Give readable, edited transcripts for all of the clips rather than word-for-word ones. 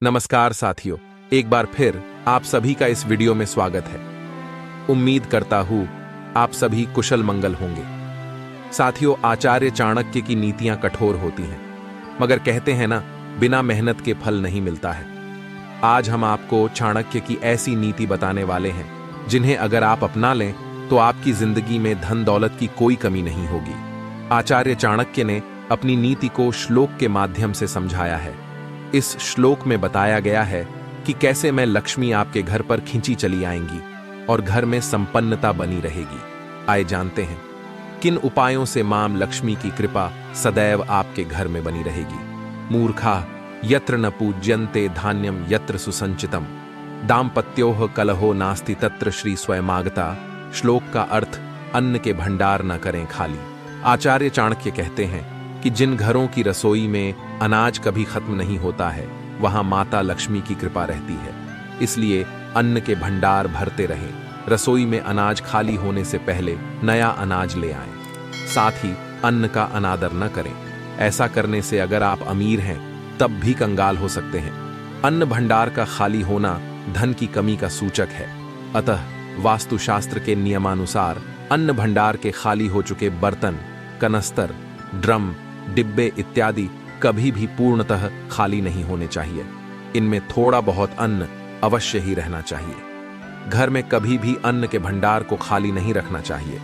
नमस्कार साथियों, एक बार फिर आप सभी का इस वीडियो में स्वागत है। उम्मीद करता हूं आप सभी कुशल मंगल होंगे। साथियों, आचार्य चाणक्य की नीतियां कठोर होती हैं, मगर कहते हैं ना, बिना मेहनत के फल नहीं मिलता है। आज हम आपको चाणक्य की ऐसी नीति बताने वाले हैं जिन्हें अगर आप अपना लें तो आपकी जिंदगी में धन दौलत की कोई कमी नहीं होगी। आचार्य चाणक्य ने अपनी नीति को श्लोक के माध्यम से समझाया है। इस श्लोक में बताया गया है कि कैसे मैं लक्ष्मी आपके घर पर खींची चली आएंगी और घर में संपन्नता बनी रहेगी। आइए जानते हैं किन उपायों से मां लक्ष्मी की कृपा सदैव आपके घर में बनी रहेगी। मूर्खा यत्र न पूज्यन्ते धान्यम यत्र सुसंचितम दाम्पत्योः कलहो नास्ति तत्र श्री स्वयमागता। श्लोक का अर्थ अन्न के भंडार न करें खाली। आचार्य चाणक्य कहते हैं कि जिन घरों की रसोई में अनाज कभी खत्म नहीं होता है, वहां माता लक्ष्मी की कृपा रहती है। इसलिए अन्न के भंडार भरते रहें। रसोई में अनाज खाली होने से पहले नया अनाज ले आएं। साथ ही अन्न का अनादर न करें। ऐसा करने से अगर आप अमीर हैं तब भी कंगाल हो सकते हैं। अन्न भंडार का खाली होना धन की कमी का सूचक है। अतः वास्तुशास्त्र के नियमानुसार अन्न भंडार के खाली हो चुके बर्तन, कनस्तर, ड्रम, डिब्बे इत्यादि कभी भी पूर्णतः खाली नहीं होने चाहिए। इनमें थोड़ा बहुत अन्न अवश्य ही रहना चाहिए। घर में कभी भी अन्न के भंडार को खाली नहीं रखना चाहिए।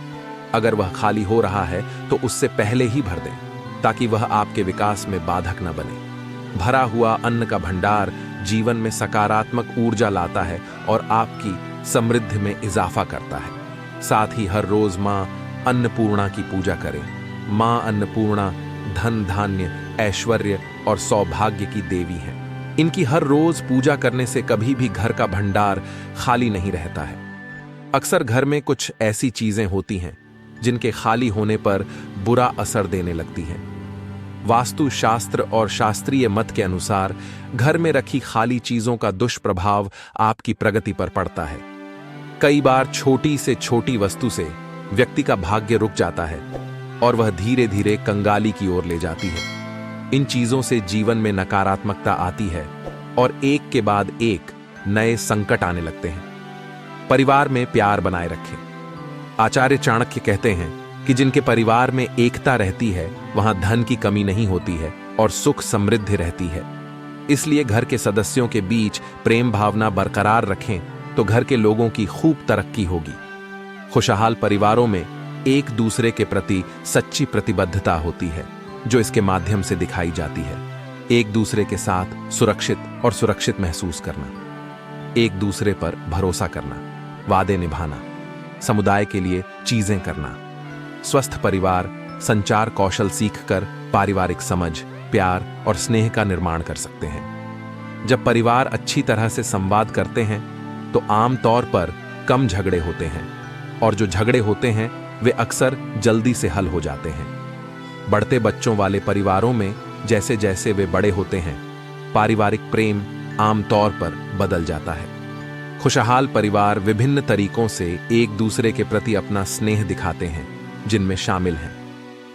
अगर वह खाली हो रहा है तो उससे पहले ही भर दें, ताकि वह आपके विकास में बाधक न बने। भरा हुआ अन्न का भंडार जीवन में सकारात्मक ऊर्जा लाता है और आपकी समृद्धि में इजाफा करता है। साथ ही हर रोज मां अन्नपूर्णा की पूजा करें। मां अन्नपूर्णा धन, धान्य, ऐश्वर्य और सौभाग्य की देवी हैं। इनकी हर रोज पूजा करने से कभी भी घर का भंडार खाली नहीं रहता है। अक्सर घर में कुछ ऐसी चीजें होती हैं जिनके खाली होने पर बुरा असर देने लगती हैं। वास्तु शास्त्र और शास्त्रीय मत के अनुसार घर में रखी खाली चीजों का दुष्प्रभाव आपकी प्रगति पर पड़ता है। कई बार छोटी से छोटी वस्तु से व्यक्ति का भाग्य रुक जाता है और वह धीरे धीरे कंगाली की ओर ले जाती है। इन चीजों से जीवन में नकारात्मकता आती है और एक के बाद एक नए संकट आने लगते हैं। परिवार में प्यार बनाए रखें। आचार्य चाणक्य कहते हैं कि जिनके परिवार में एकता रहती है वहां धन की कमी नहीं होती है और सुख समृद्धि रहती है। इसलिए घर के सदस्यों के बीच प्रेम भावना बरकरार रखें तो घर के लोगों की खूब तरक्की होगी। खुशहाल परिवारों में एक दूसरे के प्रति सच्ची प्रतिबद्धता होती है, जो इसके माध्यम से दिखाई जाती है। एक दूसरे के साथ सुरक्षित महसूस करना, एक दूसरे पर भरोसा करना, वादे निभाना, समुदाय के लिए चीजें करना। स्वस्थ परिवार संचार कौशल सीखकर पारिवारिक समझ, प्यार और स्नेह का निर्माण कर सकते हैं। जब परिवार अच्छी तरह से संवाद करते हैं तो आमतौर पर कम झगड़े होते हैं, और जो झगड़े होते हैं वे अक्सर जल्दी से हल हो जाते हैं। बढ़ते बच्चों वाले परिवारों में जैसे जैसे वे बड़े होते हैं, पारिवारिक प्रेम आमतौर पर बदल जाता है। खुशहाल परिवार विभिन्न तरीकों से एक दूसरे के प्रति अपना स्नेह दिखाते हैं, जिनमें शामिल हैं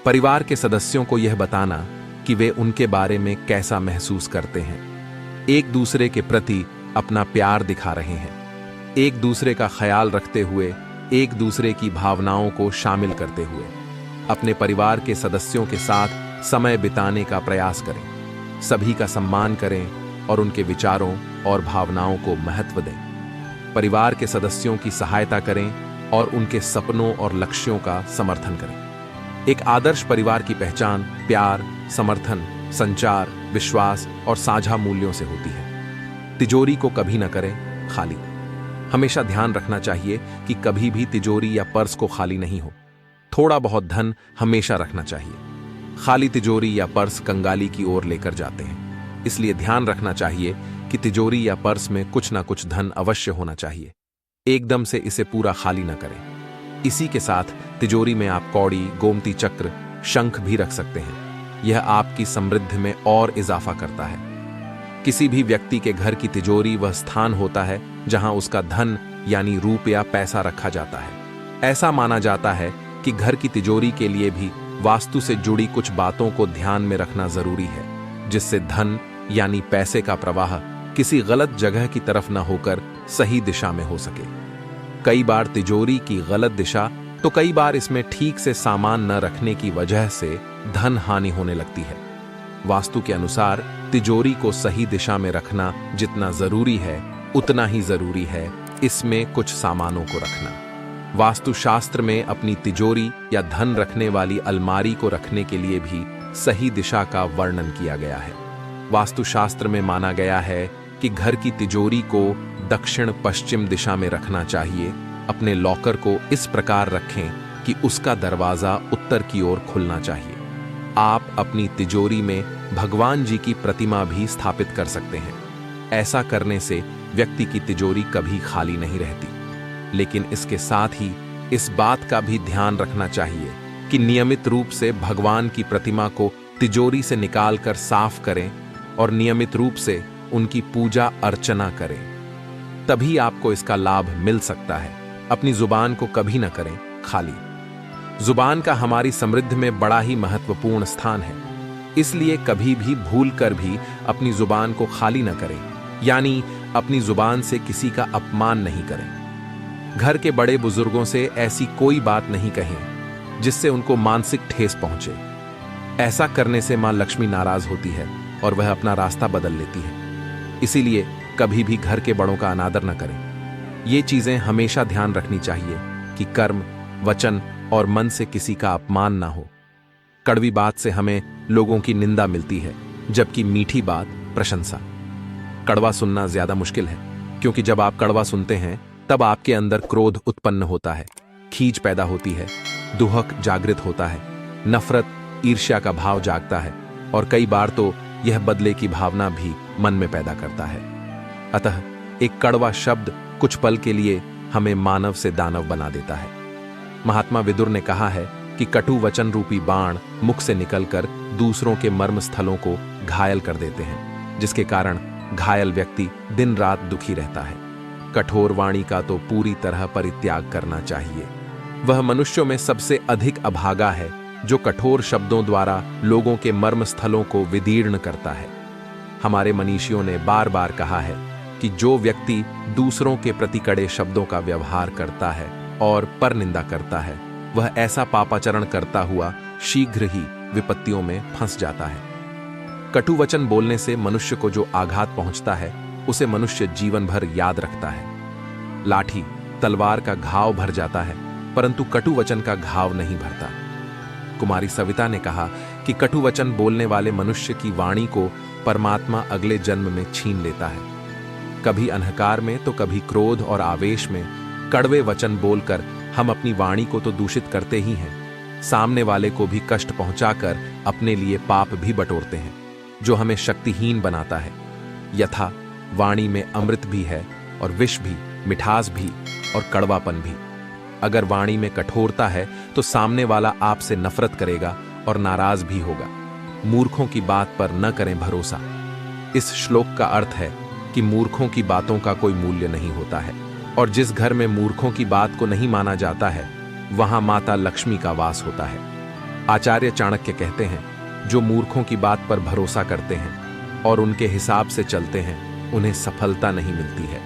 परिवार के सदस्यों को यह बताना कि वे उनके बारे में कैसा महसूस करते हैं, एक दूसरे के प्रति अपना प्यार दिखा रहे हैं, एक दूसरे का ख्याल रखते हुए, एक दूसरे की भावनाओं को शामिल करते हुए अपने परिवार के सदस्यों के साथ समय बिताने का प्रयास करें। सभी का सम्मान करें और उनके विचारों और भावनाओं को महत्व दें। परिवार के सदस्यों की सहायता करें और उनके सपनों और लक्ष्यों का समर्थन करें। एक आदर्श परिवार की पहचान प्यार, समर्थन, संचार, विश्वास और साझा मूल्यों से होती है। तिजोरी को कभी न करें खाली। हमेशा ध्यान रखना चाहिए कि कभी भी तिजोरी या पर्स को खाली नहीं हो। थोड़ा बहुत धन हमेशा रखना चाहिए। खाली तिजोरी या पर्स कंगाली की ओर लेकर जाते हैं। इसलिए ध्यान रखना चाहिए कि तिजोरी या पर्स में कुछ ना कुछ धन अवश्य होना चाहिए। एकदम से इसे पूरा खाली ना करें। इसी के साथ तिजोरी में आप कौड़ी, गोमती चक्र, शंख भी रख सकते हैं। यह आपकी समृद्धि में और इजाफा करता है। किसी भी व्यक्ति के घर की तिजोरी वह स्थान होता है जहां उसका धन यानी रुपया पैसा रखा जाता है। ऐसा माना जाता है कि घर की तिजोरी के लिए भी वास्तु से जुड़ी कुछ बातों को ध्यान में रखना जरूरी है, जिससे धन यानी पैसे का प्रवाह किसी गलत जगह की तरफ न होकर सही दिशा में हो सके। कई बार तिजोरी की गलत दिशा तो कई बार इसमें ठीक से सामान न रखने की वजह से धन हानि होने लगती है। वास्तु के अनुसार तिजोरी को सही दिशा में रखना जितना जरूरी है उतना ही जरूरी है इसमें कुछ सामानों को रखना। वास्तुशास्त्र में अपनी तिजोरी या धन रखने वाली अलमारी को रखने के लिए भी सही दिशा का वर्णन किया गया है। वास्तुशास्त्र में माना गया है कि घर की तिजोरी को दक्षिण पश्चिम दिशा में रखना चाहिए। अपने लॉकर को इस प्रकार रखें कि उसका दरवाजा उत्तर की ओर खुलना चाहिए। आप अपनी तिजोरी में भगवान जी की प्रतिमा भी स्थापित कर सकते हैं। ऐसा करने से व्यक्ति की तिजोरी कभी खाली नहीं रहती। लेकिन इसके साथ ही इस बात का भी ध्यान रखना चाहिए कि नियमित रूप से भगवान की प्रतिमा को तिजोरी से निकालकर साफ करें और नियमित रूप से उनकी पूजा अर्चना करें, तभी आपको इसका लाभ मिल सकता है। अपनी जुबान को कभी न करें खाली। जुबान का हमारी समृद्धि में बड़ा ही महत्वपूर्ण स्थान है, इसलिए कभी भी भूल कर भी अपनी जुबान को खाली न करें, यानी अपनी जुबान से किसी का अपमान नहीं करें। घर के बड़े बुजुर्गों से ऐसी कोई बात नहीं कहें जिससे उनको मानसिक ठेस पहुंचे। ऐसा करने से मां लक्ष्मी नाराज होती है और वह अपना रास्ता बदल लेती है। इसीलिए कभी भी घर के बड़ों का अनादर न करें। ये चीजें हमेशा ध्यान रखनी चाहिए कि कर्म, वचन और मन से किसी का अपमान ना हो। कड़वी बात से हमें लोगों की निंदा मिलती है, जबकि मीठी बात प्रशंसा। कड़वा सुनना ज्यादा मुश्किल है, क्योंकि जब आप कड़वा सुनते हैं तब आपके अंदर क्रोध उत्पन्न होता है, खींच पैदा होती है, दुहक जागृत होता है, नफरत, ईर्ष्या का भाव जागता है और कई बार तो यह बदले की भावना भी मन में पैदा करता है। अतः एक कड़वा शब्द कुछ पल के लिए हमें मानव से दानव बना देता है। महात्मा विदुर ने कहा है कि कटु वचन रूपी बाण मुख से निकलकर दूसरों के मर्म स्थलों को घायल कर देते हैं, जिसके कारण घायल व्यक्ति दिन रात दुखी रहता है। कठोर वाणी का तो पूरी तरह परित्याग करना चाहिए। वह मनुष्यों में सबसे अधिक अभागा है जो कठोर शब्दों द्वारा लोगों के मर्म स्थलों को विदीर्ण करता है। हमारे मनीषियों ने बार बार कहा है कि जो व्यक्ति दूसरों के प्रति कड़े शब्दों का व्यवहार करता है और पर निंदा करता है, वह ऐसा पापाचरण करता हुआ शीघ्र ही विपत्तियों में फंस जाता है। कटु वचन बोलने से मनुष्य को जो आघात पहुंचता है उसे मनुष्य जीवन भर याद रखता है। लाठी, तलवार का घाव भर जाता है, परंतु कटु वचन का घाव नहीं भरता। कुमारी सविता ने कहा कि कटु वचन बोलने वाले मनुष्य की वाणी को परमात्मा अगले जन्म में छीन लेता है। कभी अंधकार में तो कभी क्रोध और आवेश में कड़वे वचन बोलकर हम अपनी वाणी को तो दूषित करते ही हैं, सामने वाले को भी कष्ट पहुंचाकर अपने लिए पाप भी बटोरते हैं, जो हमें शक्तिहीन बनाता है। यथा वाणी में अमृत भी है और विष भी, मिठास भी और कड़वापन भी। अगर वाणी में कठोरता है तो सामने वाला आपसे नफरत करेगा और नाराज भी होगा। मूर्खों की बात पर न करें भरोसा। इस श्लोक का अर्थ है कि मूर्खों की बातों का कोई मूल्य नहीं होता है, और जिस घर में मूर्खों की बात को नहीं माना जाता है वहां माता लक्ष्मी का वास होता है। आचार्य चाणक्य कहते हैं, जो मूर्खों की बात पर भरोसा करते हैं और उनके हिसाब से चलते हैं, उन्हें सफलता नहीं मिलती है।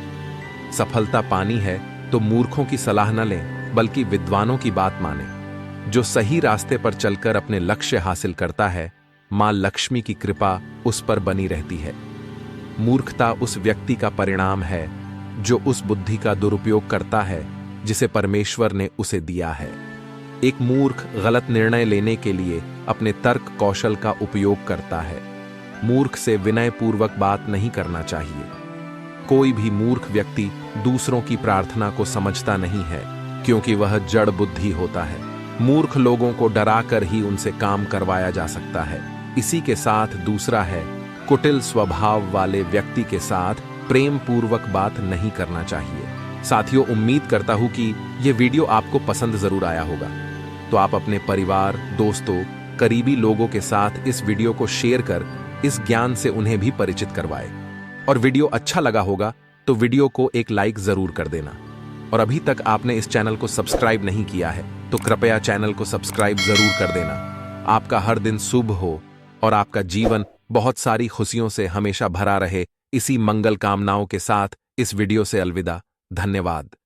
सफलता पानी है तो मूर्खों की सलाह न लें, बल्कि विद्वानों की बात माने। जो सही रास्ते पर चलकर अपने लक्ष्य हासिल करता है, मां लक्ष्मी की कृपा उस पर बनी रहती है। मूर्खता उस व्यक्ति का परिणाम है जो उस बुद्धि का दुरुपयोग करता है जिसे परमेश्वर ने उसे दिया है। एक मूर्ख गलत निर्णय लेने के लिए अपने तर्क कौशल का उपयोग करता है। मूर्ख से विनयपूर्वक बात नहीं करना चाहिए। कोई भी मूर्ख व्यक्ति दूसरों की प्रार्थना को समझता नहीं है, क्योंकि वह जड़ बुद्धि होता है। मूर्ख लोगों को डराकर ही उनसे काम करवाया जा सकता है। इसी के साथ दूसरा है, कुटिल स्वभाव वाले व्यक्ति के साथ प्रेम पूर्वक बात नहीं करना चाहिए। साथियों, उम्मीद करता हूं कि यह वीडियो आपको पसंद जरूर आया होगा। तो आप अपने परिवार, दोस्तों, करीबी लोगों के साथ इस वीडियो को शेयर कर इस ज्ञान से उन्हें भी परिचित करवाएं। और वीडियो अच्छा लगा होगा तो वीडियो को एक लाइक जरूर कर देना। और अभी तक आपने इस चैनल को सब्सक्राइब नहीं किया है तो कृपया चैनल को सब्सक्राइब जरूर कर देना। आपका हर दिन शुभ हो और आपका जीवन बहुत सारी खुशियों से हमेशा भरा रहे, इसी मंगल कामनाओं के साथ इस वीडियो से अलविदा। धन्यवाद।